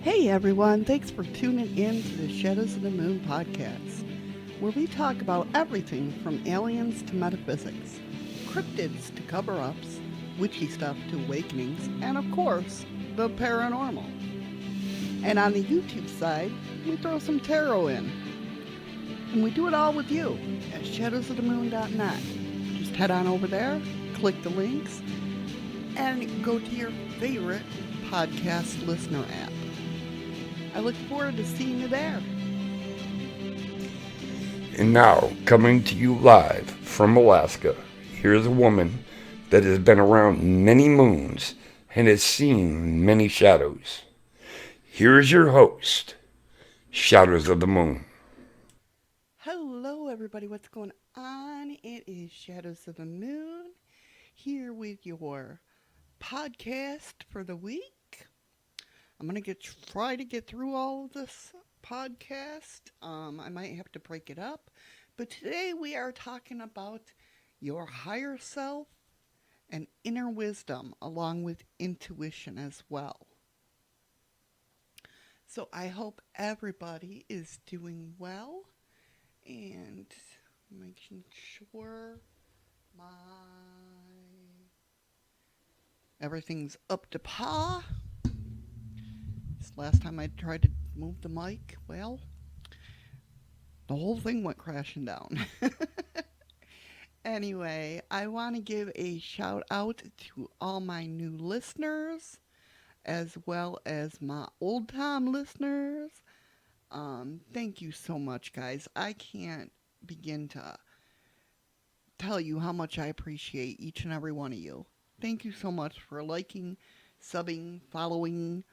Hey everyone, thanks for tuning in to the Shadows of the Moon podcast, where we talk about everything from aliens to metaphysics, cryptids to cover ups, witchy stuff to awakenings, and of course, the paranormal. And on the YouTube side, we throw some tarot in. And we do it all with you at shadowsofthemoon.net. Just head on over there, click the links, and go to your favorite podcast listener app. I look forward to seeing you there. And now, coming to you live from Alaska, here's a woman that has been around many moons and has seen many shadows. Here is your host, Shadows of the Moon. Hello, everybody. What's going on? It is Shadows of the Moon here with your podcast for the week. I'm going to try to get through all of this podcast. I might have to break it up. But today we are talking about your higher self and inner wisdom, along with intuition as well. So I hope everybody is doing well and making sure my everything's up to par. This last time I tried to move the mic, well, the whole thing went crashing down. Anyway, I want to give a shout out to all my new listeners as well as my old time listeners. Thank you so much, guys. I can't begin to tell you how much I appreciate each and every one of you. Thank you so much for liking, subbing, following,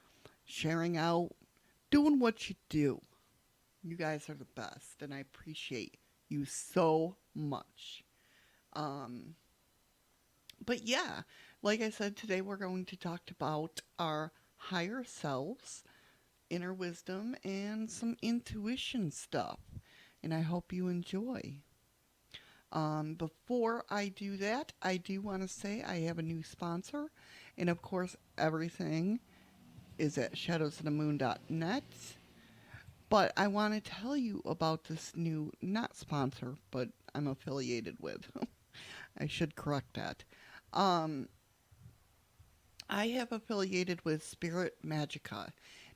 sharing out, doing what you do. You guys are the best, and I appreciate you so much. Um, but yeah, like I said, today we're going to talk about our higher selves, inner wisdom, and some intuition stuff. And I hope you enjoy. Before I do that, I do want to say I have a new sponsor. And of course, everything is at shadowsofthemoon.net. But I want to tell you about this new, not sponsor, but I'm affiliated with. I should correct that. Um, I have affiliated with Spirit Magica.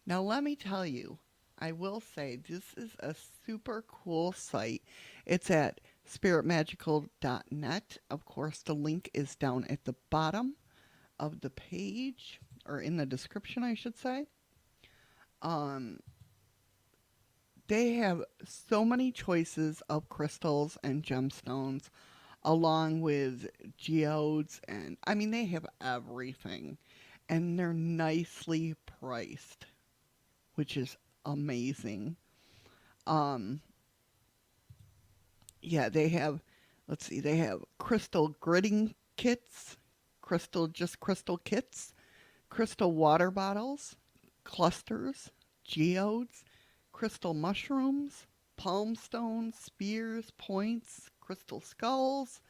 Now, let me tell you, I will say this is a super cool site. It's at spiritmagical.net. Of course, the link is down at the bottom of the page, or in the description, I should say. Um, they have so many choices of crystals and gemstones, along with geodes, and I mean, they have everything. And they're nicely priced, which is amazing. Um, yeah, they have, let's see, they have crystal gridding kits, crystal kits, crystal water bottles, clusters, geodes, crystal mushrooms, palm stones, spears, points, crystal skulls,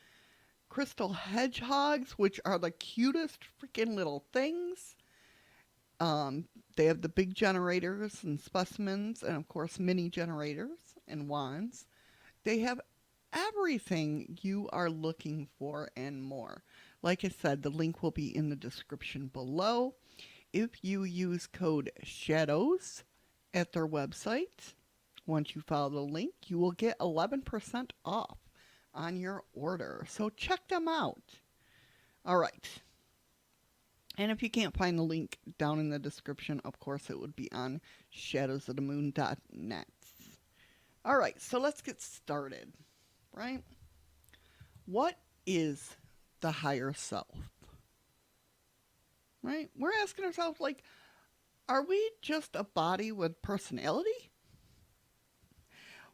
crystal hedgehogs, which are the cutest freaking little things. They have the big generators and specimens, and of course, mini generators and wands. They have everything you are looking for and more. Like I said, the link will be in the description below. If you use code SHADOWS at their website, once you follow the link, you will get 11% off on your order. So check them out. All right. And if you can't find the link down in the description, of course, it would be on shadowsofthemoon.net. All right, so let's get started, right? What is the higher self? Right? We're asking ourselves, like, are we just a body with personality?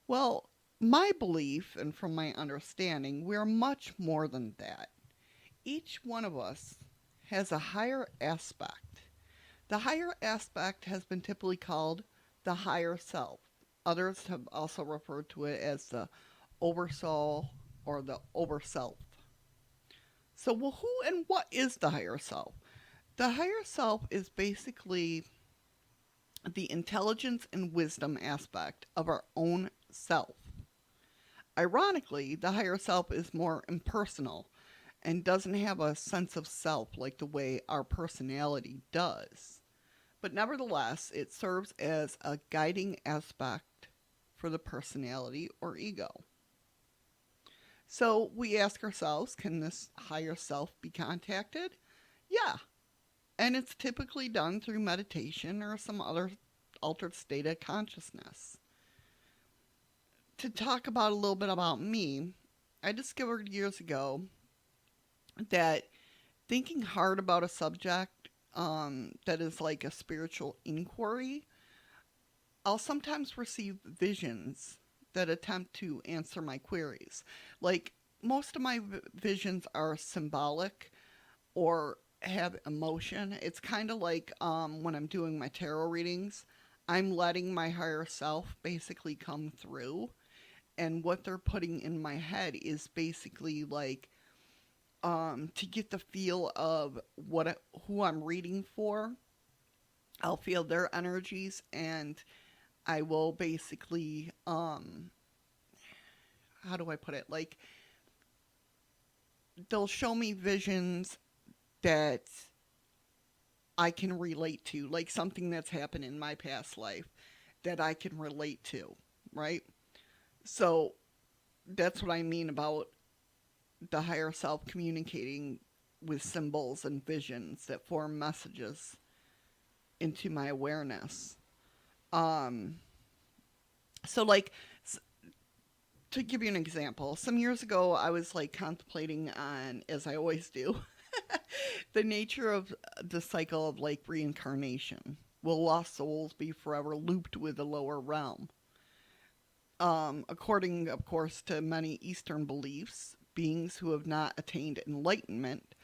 Well, my belief, and from my understanding, we're much more than that. Each one of us has a higher aspect. The higher aspect has been typically called the higher self. Others have also referred to it as the oversoul or the overself. So, well, who and what is the higher self? The higher self is basically the intelligence and wisdom aspect of our own self. Ironically, the higher self is more impersonal and doesn't have a sense of self like the way our personality does. But nevertheless, it serves as a guiding aspect for the personality or ego. So we ask ourselves, can this higher self be contacted? Yeah. And it's typically done through meditation or some other altered state of consciousness. To talk about a little bit about me, I discovered years ago that thinking hard about a subject that is like a spiritual inquiry, I'll sometimes receive visions that attempt to answer my queries. Like, most of my visions are symbolic or have emotion. It's kind of like when I'm doing my tarot readings, I'm letting my higher self basically come through. And what they're putting in my head is basically like to get the feel of who I'm reading for. I'll feel their energies, and I will basically how do I put it? Like, they'll show me visions that I can relate to, like something that's happened in my past life that I can relate to, right? So that's what I mean about the higher self communicating with symbols and visions that form messages into my awareness. Um, so, like, to give you an example, some years ago, I was like contemplating on, as I always do, the nature of the cycle of like reincarnation. Will lost souls be forever looped with the lower realm? According, of course, to many Eastern beliefs, beings who have not attained enlightenment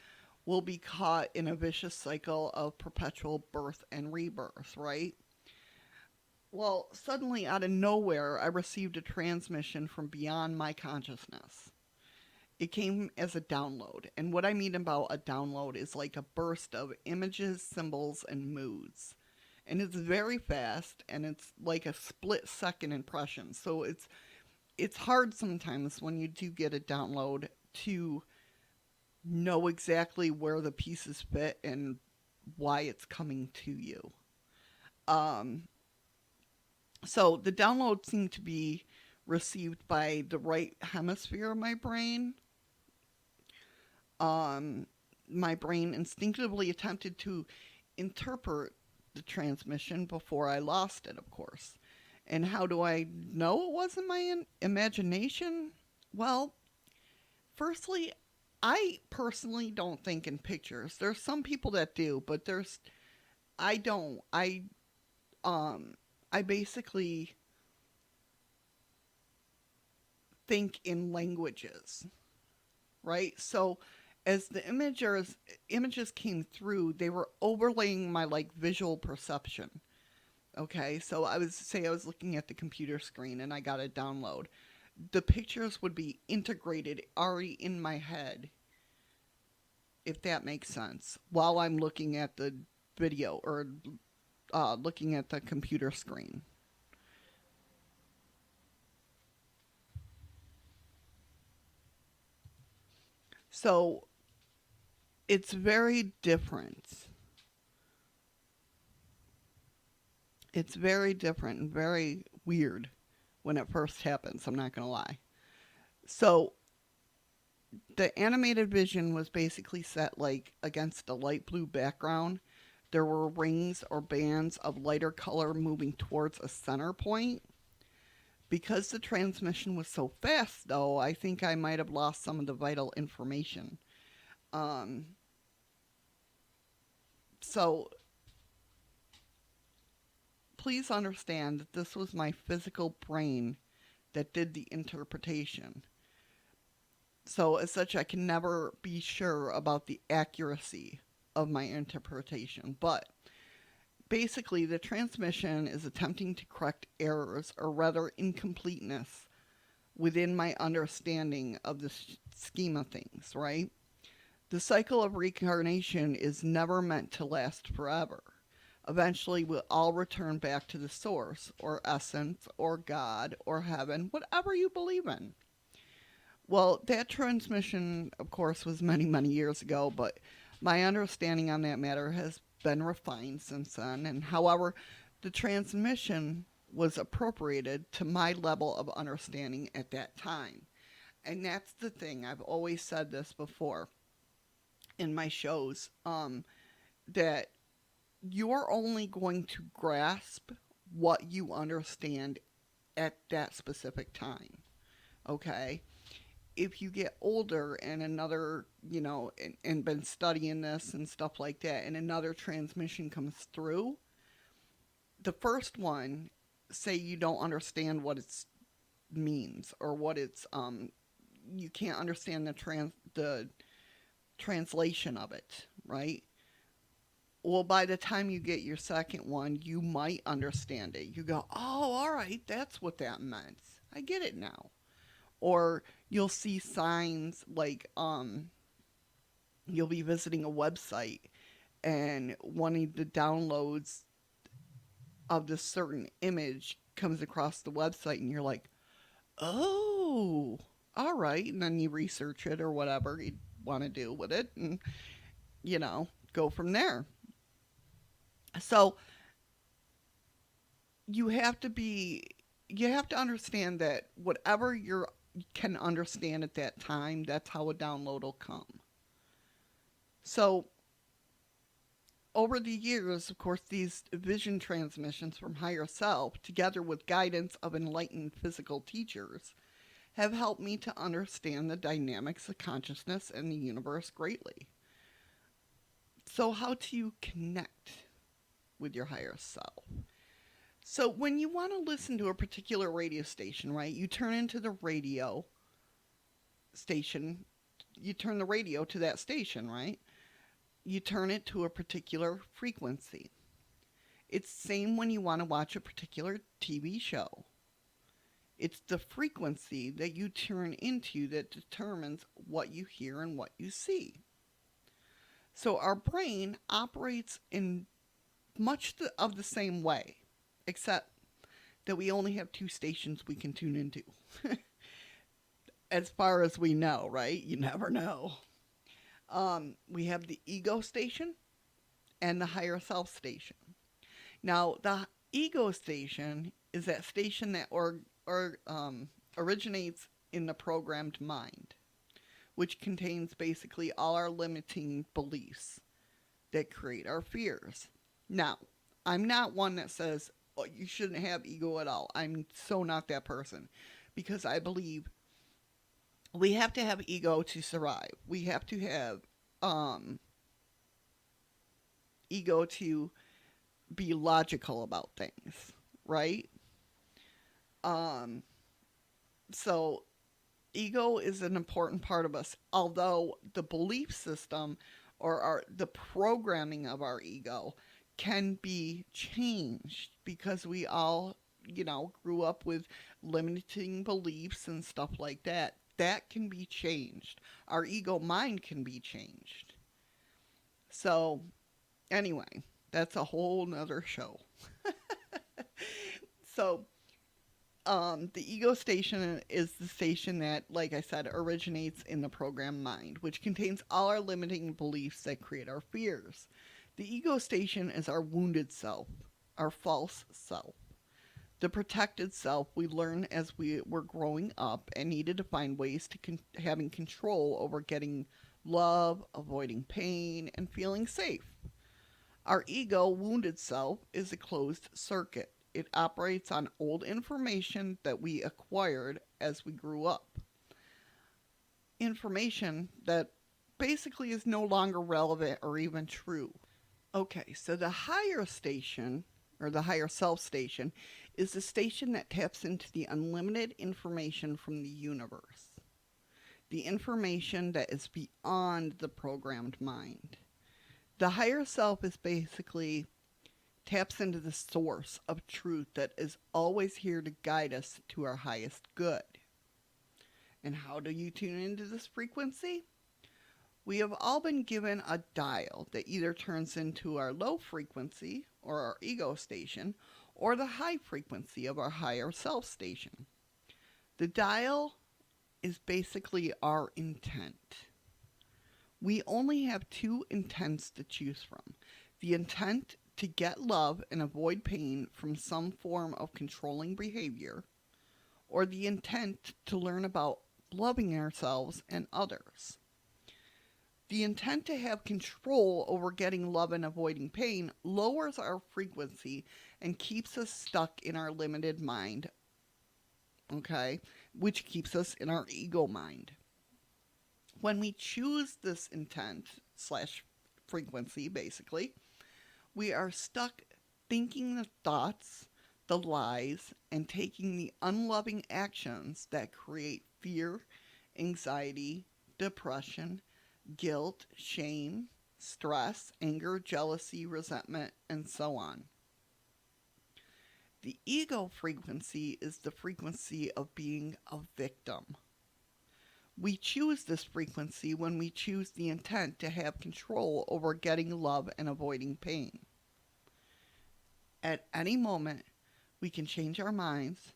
will be caught in a vicious cycle of perpetual birth and rebirth, right? Well, suddenly out of nowhere, I received a transmission from beyond my consciousness. It came as a download. And what I mean about a download is like a burst of images, symbols, and moods. And it's very fast, and it's like a split second impression. So it's hard sometimes when you do get a download to know exactly where the pieces fit and why it's coming to you. Um, so the download seemed to be received by the right hemisphere of my brain. Um, my brain instinctively attempted to interpret the transmission before I lost it, of course. And how do I know it wasn't my imagination? Well, firstly, I personally don't think in pictures. There's some people that do, but I don't. Um I basically think in languages, right? So as the images came through, they were overlaying my like visual perception. Okay, so I was looking at the computer screen and I got a download. The pictures would be integrated already in my head, if that makes sense, while I'm looking at the video or looking at the computer screen. So it's very different. It's very different and very weird when it first happens, I'm not going to lie. So the animated vision was basically set like against a light blue background. There were rings or bands of lighter color moving towards a center point. Because the transmission was so fast, though, I think I might have lost some of the vital information. Um, so please understand that this was my physical brain that did the interpretation. So, as such, I can never be sure about the accuracy of my interpretation. But basically, the transmission is attempting to correct errors, or rather incompleteness, within my understanding of the scheme of things, right? The cycle of reincarnation is never meant to last forever. Eventually, we'll all return back to the source, or essence, or God, or heaven, whatever you believe in. Well, that transmission, of course, was many, many years ago, but my understanding on that matter has been refined since then. And however, the transmission was appropriated to my level of understanding at that time. And that's the thing. I've always said this before in my shows, that you're only going to grasp what you understand at that specific time. Okay? If you get older and another, and been studying this and stuff like that, and another transmission comes through, the first one, say you don't understand what it means, or what it's, you can't understand the translation of it, right? Well, by the time you get your second one, you might understand it. You go, oh, all right, that's what that meant. I get it now. Or you'll see signs like, you'll be visiting a website, and one of the downloads of this certain image comes across the website, and you're like, oh, all right. And then you research it or whatever you want to do with it, and, go from there. So you have to be, you have to understand that whatever you can understand at that time, that's how a download will come. So over the years, of course, these vision transmissions from higher self, together with guidance of enlightened physical teachers, have helped me to understand the dynamics of consciousness and the universe greatly. So how do you connect with your higher self? So when you want to listen to a particular radio station, right, you turn into the radio station, you turn the radio to that station, right? You turn it to a particular frequency. It's the same when you want to watch a particular TV show. It's the frequency that you turn into that determines what you hear and what you see. So our brain operates in much of the same way, except that we only have two stations we can tune into. As far as we know, right? You never know. We have the ego station and the higher self station. Now, the ego station is that station that originates in the programmed mind, which contains basically all our limiting beliefs that create our fears. Now, I'm not one that says, oh, you shouldn't have ego at all. I'm so not that person, because I believe we have to have ego to survive. We have to have ego to be logical about things, right? So ego is an important part of us, although the belief system or the programming of our ego can be changed, because we all, grew up with limiting beliefs and stuff like that. That can be changed. Our ego mind can be changed. So, anyway, that's a whole nother show. So, the ego station is the station that, like I said, originates in the programmed mind, which contains all our limiting beliefs that create our fears. The ego station is our wounded self, our false self. The protected self we learn as we were growing up and needed to find ways to having control over getting love, avoiding pain, and feeling safe. Our ego wounded self is a closed circuit. It operates on old information that we acquired as we grew up. Information that basically is no longer relevant or even true. Okay, so the higher station, or the higher self station, is the station that taps into the unlimited information from the universe. The information that is beyond the programmed mind. The higher self is basically taps into the source of truth that is always here to guide us to our highest good. And how do you tune into this frequency? We have all been given a dial that either turns into our low frequency or our ego station or the high frequency of our higher self station. The dial is basically our intent. We only have two intents to choose from: the intent to get love and avoid pain from some form of controlling behavior, or the intent to learn about loving ourselves and others. The intent to have control over getting love and avoiding pain lowers our frequency and keeps us stuck in our limited mind, okay? Which keeps us in our ego mind. When we choose this intent slash frequency, basically, we are stuck thinking the thoughts, the lies, and taking the unloving actions that create fear, anxiety, depression, guilt, shame, stress, anger, jealousy, resentment, and so on. The ego frequency is the frequency of being a victim. We choose this frequency when we choose the intent to have control over getting love and avoiding pain. At any moment, we can change our minds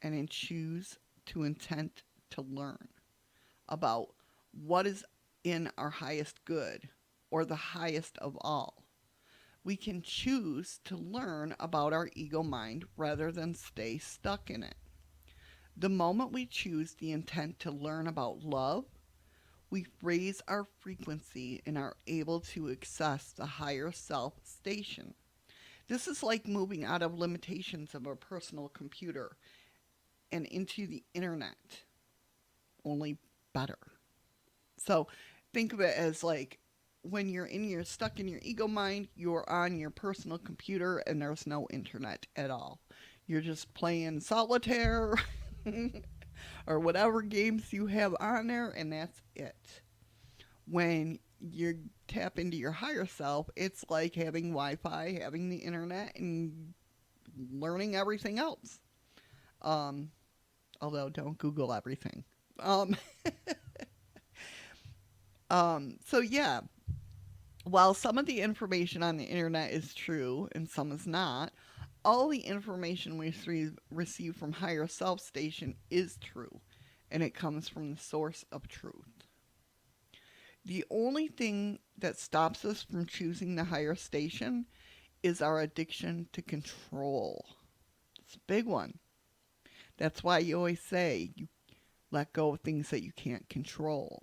and choose to intent to learn about what is in our highest good or the highest of all. We can choose to learn about our ego mind rather than stay stuck in it. The moment we choose the intent to learn about love, we raise our frequency and are able to access the higher self station. This is like moving out of limitations of a personal computer and into the internet, only better. So think of it as like when you're stuck in your ego mind, you're on your personal computer and there's no internet at all. You're just playing solitaire or whatever games you have on there, and that's it. When you tap into your higher self, it's like having Wi-Fi, having the internet, and learning everything else. Um, Although don't Google everything. Um, so yeah, while some of the information on the internet is true and some is not, all the information we receive from higher self station is true, and it comes from the source of truth. The only thing that stops us from choosing the higher station is our addiction to control. It's a big one. That's why you always say you let go of things that you can't control,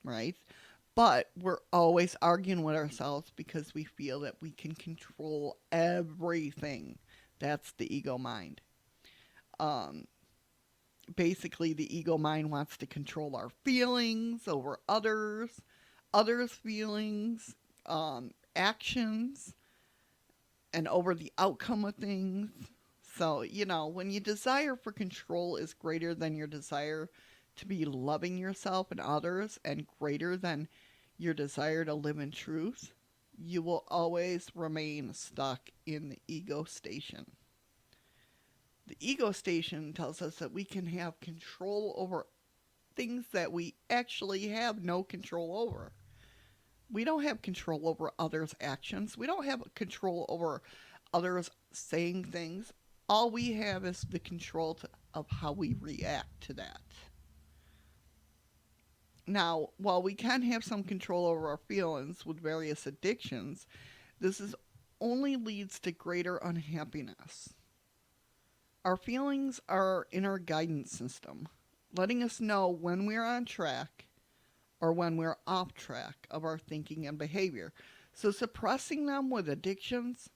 right? But we're always arguing with ourselves because we feel that we can control everything. That's the ego mind. Um, Basically, the ego mind wants to control our feelings over others' feelings, actions, and over the outcome of things. So, when your desire for control is greater than your desire to be loving yourself and others, and greater than your desire to live in truth, you will always remain stuck in the ego station. The ego station tells us that we can have control over things that we actually have no control over. We don't have control over others' actions. We don't have control over others saying things. All we have is the control of how we react to that. Now, while we can have some control over our feelings with various addictions, this only leads to greater unhappiness. Our feelings are in our guidance system, letting us know when we're on track or when we're off track of our thinking and behavior. So suppressing them with addictions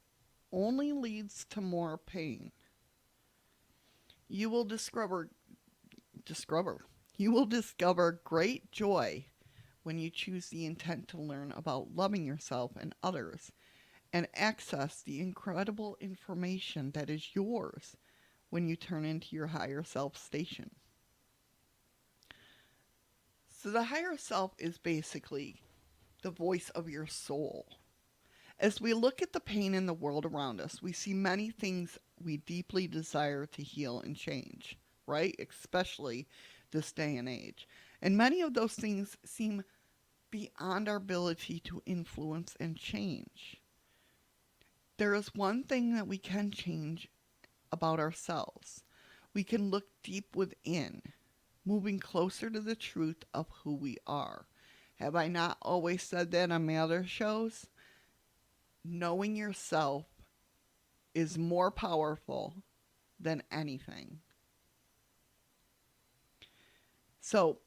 only leads to more pain. You will discover great joy when you choose the intent to learn about loving yourself and others and access the incredible information that is yours when you turn into your higher self station. So the higher self is basically the voice of your soul. As we look at the pain in the world around us, we see many things we deeply desire to heal and change, right? Especially this day and age. And many of those things seem beyond our ability to influence and change. There is one thing that we can change about ourselves. We can look deep within, moving closer to the truth of who we are. Have I not always said that on my other shows? Knowing yourself is more powerful than anything. So,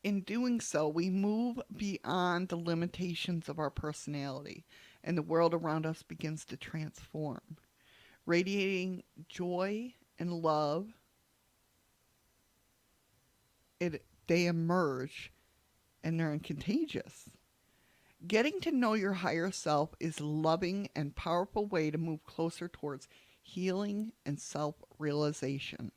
in doing so, we move beyond the limitations of our personality, and the world around us begins to transform. Radiating joy and love, they emerge and they're contagious. Getting to know your higher self is a loving and powerful way to move closer towards healing and self-realization.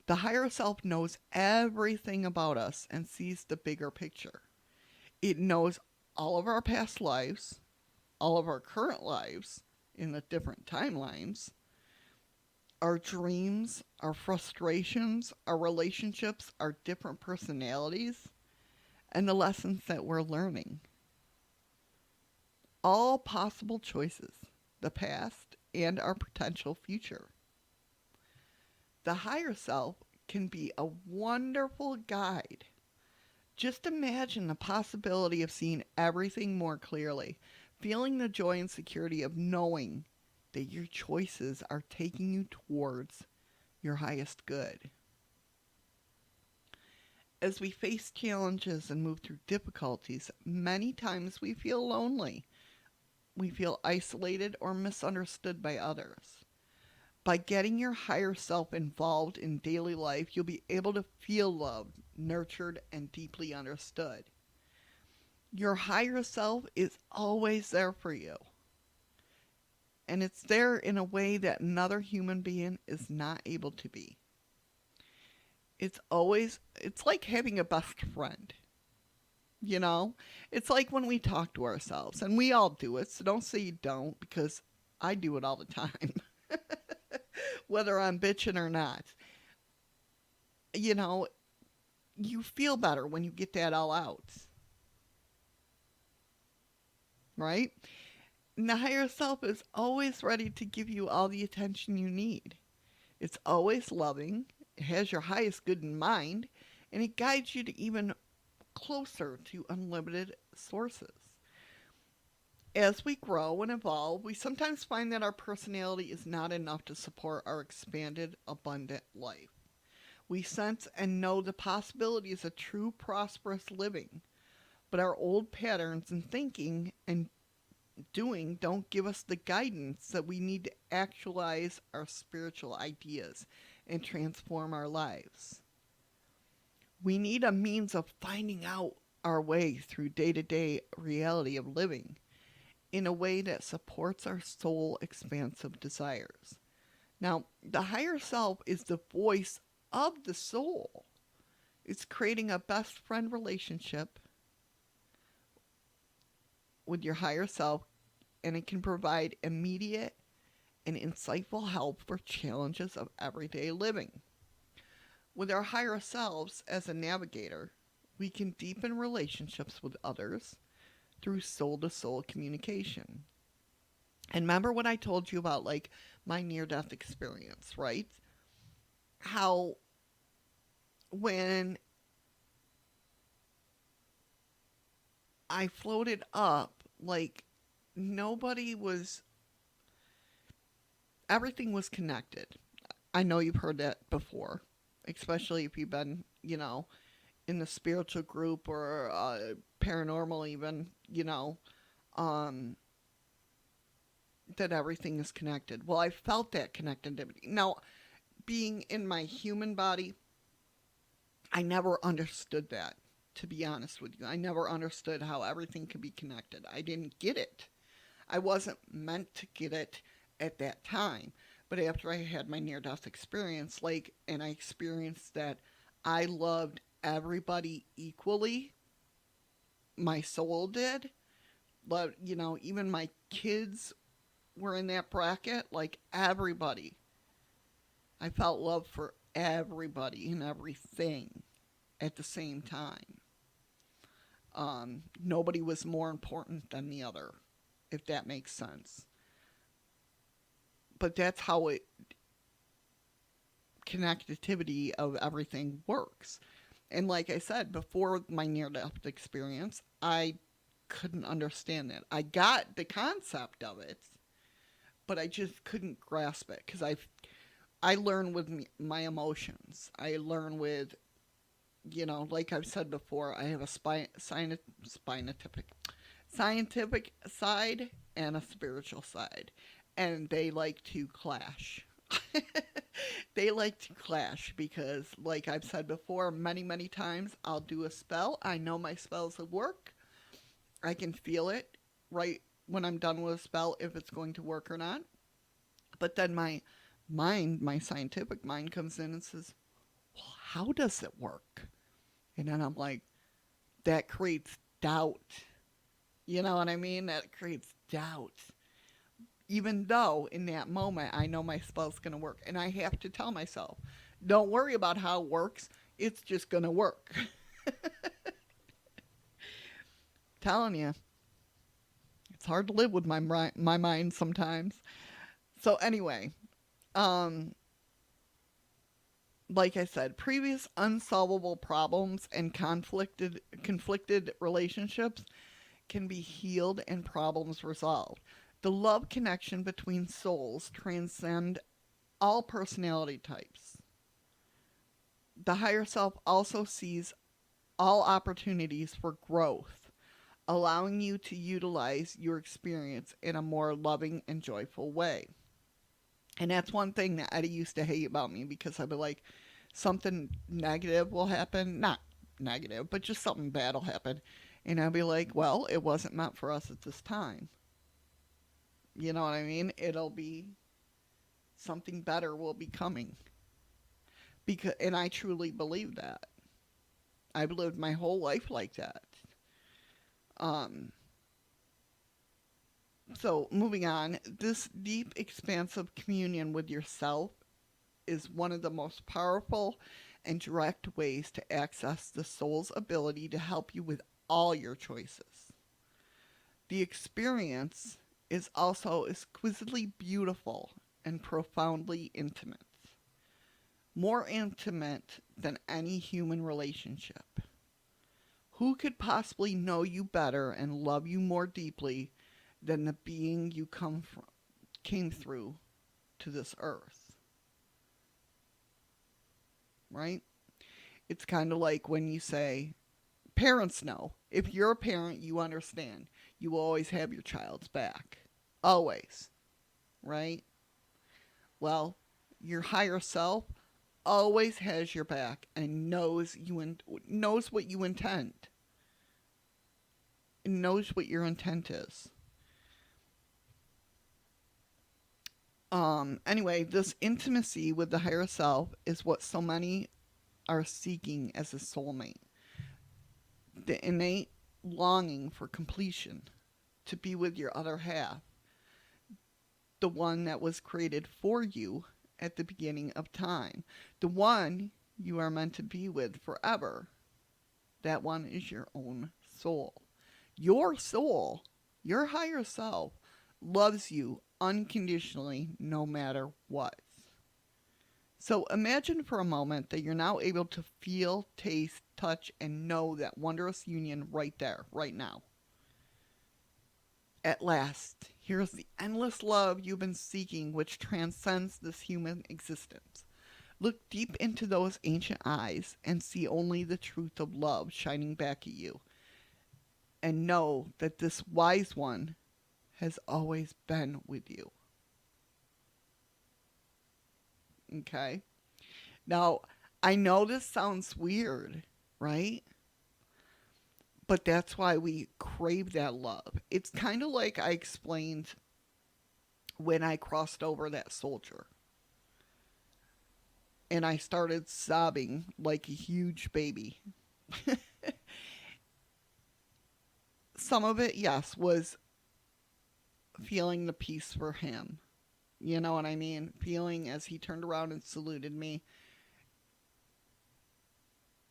The higher self knows everything about us and sees the bigger picture. It knows all of our past lives, all of our current lives in the different timelines, our dreams, our frustrations, our relationships, our different personalities, and the lessons that we're learning. All possible choices, the past and our potential future. The higher self can be a wonderful guide. Just imagine the possibility of seeing everything more clearly, feeling the joy and security of knowing that your choices are taking you towards your highest good. As we face challenges and move through difficulties, many times we feel lonely. We feel isolated or misunderstood by others. By getting your higher self involved in daily life, you'll be able to feel loved, nurtured, and deeply understood. Your higher self is always there for you. And it's there in a way that another human being is not able to be. It's like having a best friend. You know? It's like when we talk to ourselves, and we all do it, so don't say you don't, because I do it all the time. Whether I'm bitching or not. You know, you feel better when you get that all out. Right? And the higher self is always ready to give you all the attention you need. It's always loving, it has your highest good in mind, and it guides you to even closer to unlimited sources. As we grow and evolve, we sometimes find that our personality is not enough to support our expanded, abundant life. We sense and know the possibilities of true, prosperous living, but our old patterns in thinking and doing don't give us the guidance that we need to actualize our spiritual ideas and transform our lives. We need a means of finding out our way through day-to-day reality of living in a way that supports our soul expansive desires. Now, the higher self is the voice of the soul. It's creating a best friend relationship with your higher self, and it can provide immediate and insightful help for challenges of everyday living. With our higher selves as a navigator, we can deepen relationships with others through soul-to-soul communication. And remember what I told you about, like, my near-death experience, right? How when I floated up, like, everything was connected. I know you've heard that before, especially if you've been, in the spiritual group or paranormal even, that everything is connected. Well, I felt that connectivity. Now, being in my human body, I never understood that, to be honest with you. I never understood how everything could be connected. I didn't get it. I wasn't meant to get it at that time. But after I had my near-death experience, and I experienced that I loved everybody equally, my soul did. But, even my kids were in that bracket, like everybody. I felt love for everybody and everything at the same time. Nobody was more important than the other, if that makes sense. But that's how it connectivity of everything works. And like I said, before my near death experience, I couldn't understand that. I got the concept of it, but I just couldn't grasp it because I learn with my emotions. I learn with, like I've said before, I have a scientific side and a spiritual side, and they like to clash. They like to clash because, like I've said before, many, many times, I'll do a spell. I know my spells will work. I can feel it right when I'm done with a spell if it's going to work or not. But then my mind, my scientific mind, comes in and says, well, how does it work? And then I'm like, that creates doubt. You know what I mean? That creates doubt. Even though in that moment I know my spell's going to work. And I have to tell myself, don't worry about how it works. It's just going to work. Telling you, it's hard to live with my mind sometimes. So anyway, um, like I said, previous unsolvable problems and conflicted relationships can be healed and problems resolved. The love connection between souls transcend all personality types. The higher self also sees all opportunities for growth, allowing you to utilize your experience in a more loving and joyful way. And that's one thing that Eddie used to hate about me because I'd be like, something negative will happen. Not negative, but just something bad will happen. And I'd be like, well, it wasn't meant for us at this time. You know what I mean? It'll be something better will be coming. And I truly believe that. I've lived my whole life like that. Um, so moving on, this deep, expansive communion with yourself is one of the most powerful and direct ways to access the soul's ability to help you with all your choices. The experience is also exquisitely beautiful and profoundly intimate. More intimate than any human relationship. Who could possibly know you better and love you more deeply than the being you came through to this earth? Right? It's kind of like when you say, parents know. If you're a parent, you understand. You will always have your child's back. Always. Right? Well, your higher self always has your back and knows what you intend. It knows what your intent is. Anyway, this intimacy with the higher self is what so many are seeking as a soulmate. The innate longing for completion, to be with your other half, the one that was created for you at the beginning of time, the one you are meant to be with forever. That one is your own soul. Your soul, your higher self, loves you unconditionally no matter what. So imagine for a moment that you're now able to feel, taste, touch, and know that wondrous union right there, right now. At last, here's the endless love you've been seeking, which transcends this human existence. Look deep into those ancient eyes and see only the truth of love shining back at you. And know that this wise one has always been with you. Okay? Now, I know this sounds weird, right? But that's why we crave that love. It's kind of like I explained when I crossed over that soldier. And I started sobbing like a huge baby. Some of it, yes, was feeling the peace for him. You know what I mean? Feeling as he turned around and saluted me.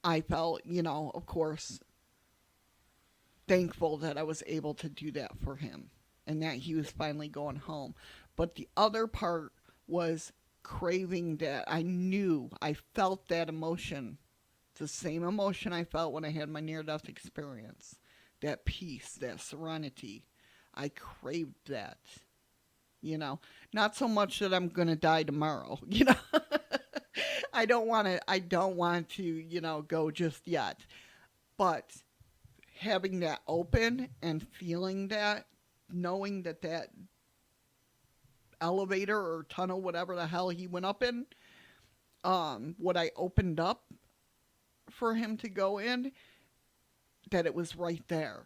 I felt, of course, thankful that I was able to do that for him and that he was finally going home. But the other part was craving that. I felt that emotion, the same emotion I felt when I had my near death experience, that peace, that serenity. I craved that, you know. Not so much that I'm going to die tomorrow, you know. I don't want to, go just yet. But having that open and feeling that, knowing that that elevator or tunnel, whatever the hell he went up in, what I opened up for him to go in, that it was right there.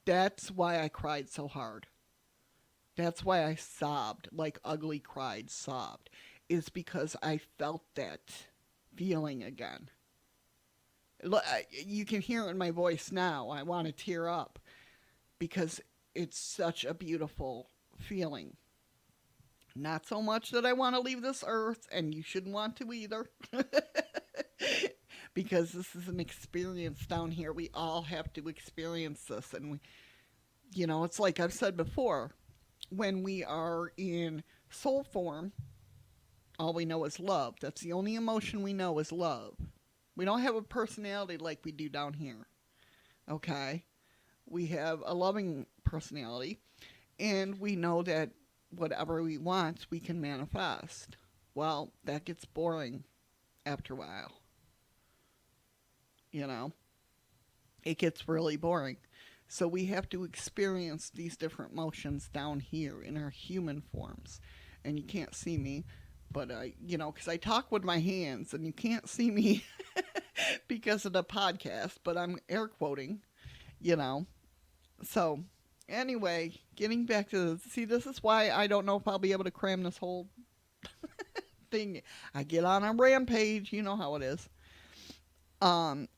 That's why I cried so hard. That's why I sobbed, like ugly cried, sobbed, is because I felt that feeling again. You can hear it in my voice now. I want to tear up because it's such a beautiful feeling. Not so much that I want to leave this earth, and you shouldn't want to either. Because this is an experience down here. We all have to experience this. And, it's like I've said before, when we are in soul form, all we know is love. That's the only emotion we know is love. We don't have a personality like we do down here. Okay? We have a loving personality, and we know that whatever we want, we can manifest. Well, that gets boring after a while. It gets really boring. So we have to experience these different motions down here in our human forms. And you can't see me, but because I talk with my hands and you can't see me because of the podcast, but I'm air quoting, you know. So, anyway, getting back to this is why I don't know if I'll be able to cram this whole thing. I get on a rampage, you know how it is.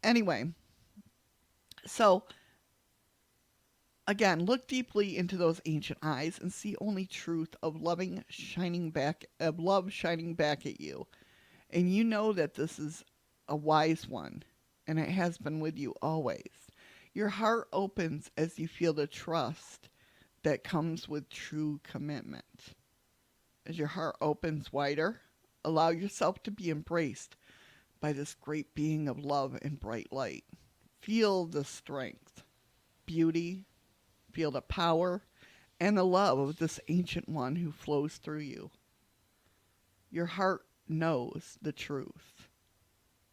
Anyway, so again, look deeply into those ancient eyes and see only truth of love shining back at you. And you know that this is a wise one, and it has been with you always. Your heart opens as you feel the trust that comes with true commitment. As your heart opens wider, allow yourself to be embraced by this great being of love and bright light. Feel the strength, beauty, feel the power, and the love of this ancient one who flows through you. Your heart knows the truth.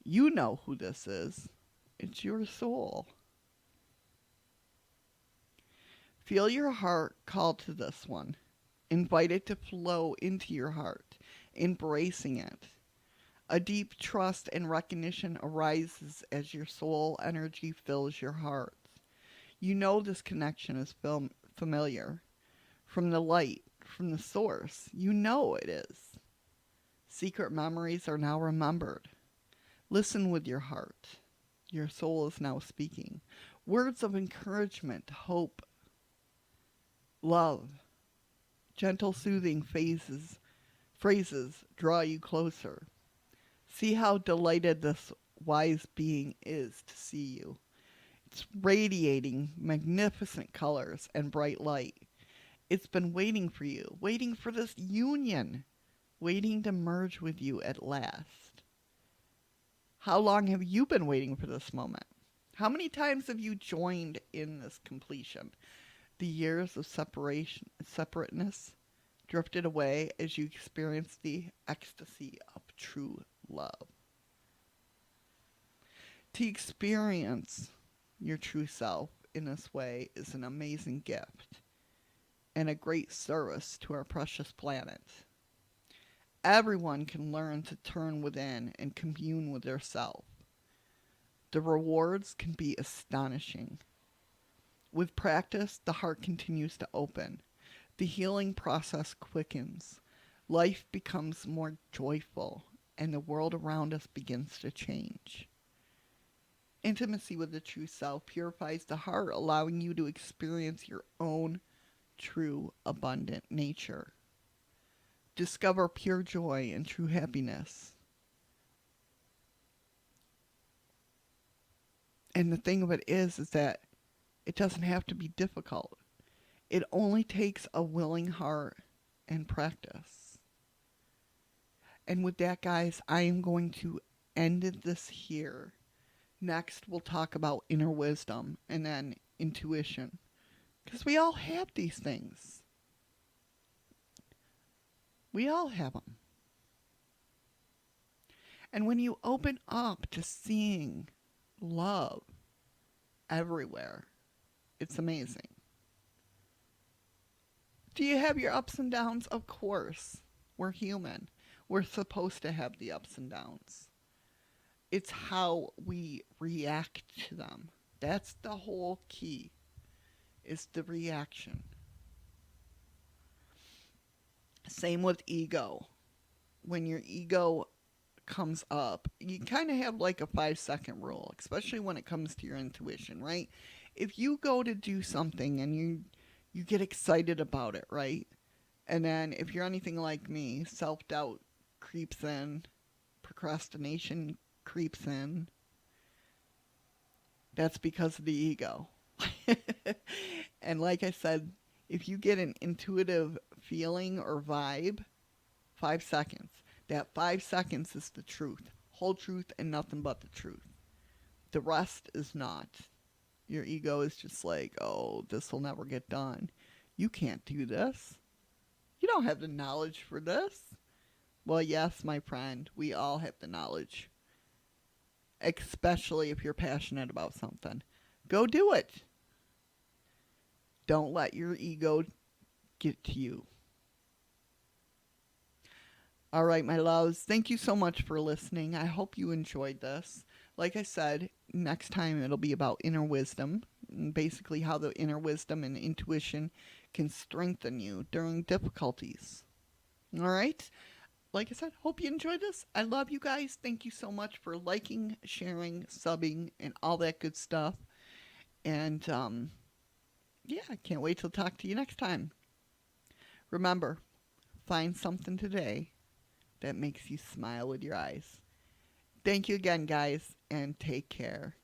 You know who this is. It's your soul. Feel your heart call to this one. Invite it to flow into your heart, embracing it. A deep trust and recognition arises as your soul energy fills your heart. You know this connection is familiar. From the light, from the source, you know it is. Secret memories are now remembered. Listen with your heart. Your soul is now speaking. Words of encouragement, hope, love, gentle soothing phrases draw you closer. See how delighted this wise being is to see you. It's radiating magnificent colors and bright light. It's been waiting for you, waiting for this union, waiting to merge with you at last. How long have you been waiting for this moment? How many times have you joined in this completion? The years of separateness drifted away as you experienced the ecstasy of true love. To experience your true self in this way is an amazing gift and a great service to our precious planet. Everyone can learn to turn within and commune with their self. The rewards can be astonishing. With practice, the heart continues to open. The healing process quickens. Life becomes more joyful, and the world around us begins to change. Intimacy with the true self purifies the heart, allowing you to experience your own true abundant nature. Discover pure joy and true happiness. And the thing of it is that it doesn't have to be difficult. It only takes a willing heart and practice. And with that, guys, I am going to end this here. Next, we'll talk about inner wisdom and then intuition. Because we all have these things. We all have them. And when you open up to seeing love everywhere, it's amazing. Do you have your ups and downs? Of course. We're human. We're supposed to have the ups and downs. It's how we react to them. That's the whole key, is the reaction. Same with ego. When your ego comes up, you kind of have like a 5-second rule, especially when it comes to your intuition, right? If you go to do something and you get excited about it, right? And then if you're anything like me, self-doubt creeps in, procrastination creeps in. That's because of the ego. And like I said, if you get an intuitive feeling or vibe, 5 seconds. That 5 seconds is the truth. Whole truth and nothing but the truth. The rest is not. Your ego is just like, oh, this will never get done. You can't do this. You don't have the knowledge for this. Well, yes, my friend, we all have the knowledge. Especially if you're passionate about something. Go do it. Don't let your ego get to you. All right, my loves, thank you so much for listening. I hope you enjoyed this. Like I said, next time it'll be about inner wisdom, and basically how the inner wisdom and intuition can strengthen you during difficulties. All right? Like I said, hope you enjoyed this. I love you guys. Thank you so much for liking, sharing, subbing, and all that good stuff. And yeah, I can't wait to talk to you next time. Remember, find something today that makes you smile with your eyes. Thank you again, guys, and take care.